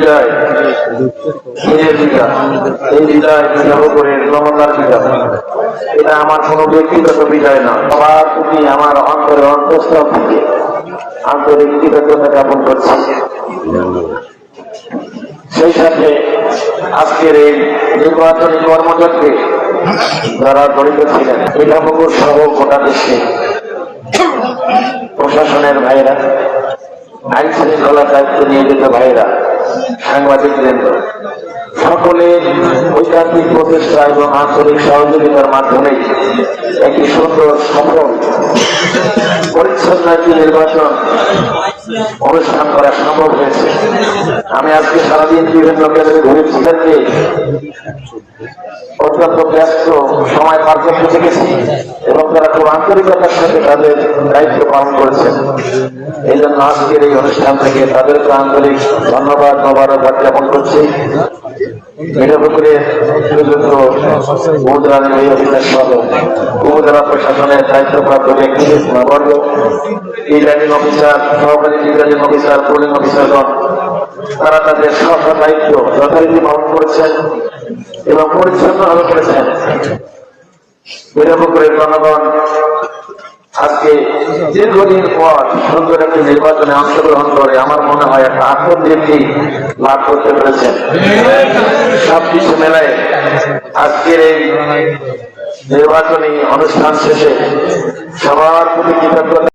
বিজয়, নিজের বিজয়, এই বিজয় করে ক্ষমতার বিজয়। এটা আমার কোনো ব্যক্তিগত বিজয় না, সবার প্রতি আমার অন্তরের অন্তঃস্থল থেকে আন্তরিক কৃতজ্ঞতা জ্ঞাপন করছি। সেই সাথে আজকের এই নির্বাচনী কর্মযজ্ঞে যারা জড়িত ছিলেন, পিঠাপুকুর সহ গোটা দেশে প্রশাসনের ভাইরা, আইন শৃঙ্খলার দায়িত্ব নিয়োজিত ভাইরা, সাংবাদিক বৃন্দ, সকলে ঐকান্তিক প্রচেষ্টা এবং আন্তরিক সহযোগিতার মাধ্যমে একটি সুন্দর সফল পরিচ্ছন্ন একটি নির্বাচন অনুষ্ঠান করা সম্ভব হয়েছে। আমি আজকে সারাদিন বিভিন্ন কেন্দ্রে ঘুরেছিলেন যে অত্যন্ত ব্যস্ত সময় পার করতে শিখেছি এবং তারা খুব আন্তরিকতার সাথে তাদের দায়িত্ব পালন করেছেন। এই জন্য আজকের এই অনুষ্ঠান থেকে তাদেরকে আন্তরিক ধন্যবাদ মোবারকবাদ জ্ঞাপন করছি। উপজেলা প্রশাসনের দায়িত্বপ্রাপ্ত ব্যক্তিদের নবর্গ, রিটার্নিং অফিসার, সহকারী রিটার্নিং অফিসার, পোলিং অফিসারগণ, তারা তাদের সব দায়িত্ব যথারীতি পালন করেছেন এবং পরিচ্ছন্নভাবে করেছেন। বীরপুকুরের জনগণ আজকে দীর্ঘদিন পর সুন্দর একটি নির্বাচনে অংশগ্রহণ করে আমার মনে হয় একটা আত্মতৃপ্তি লাভ করতে পেরেছেন। সবকিছু মেলায় আজকের এই নির্বাচনী অনুষ্ঠান শেষে সবার প্রতি কৃতজ্ঞতা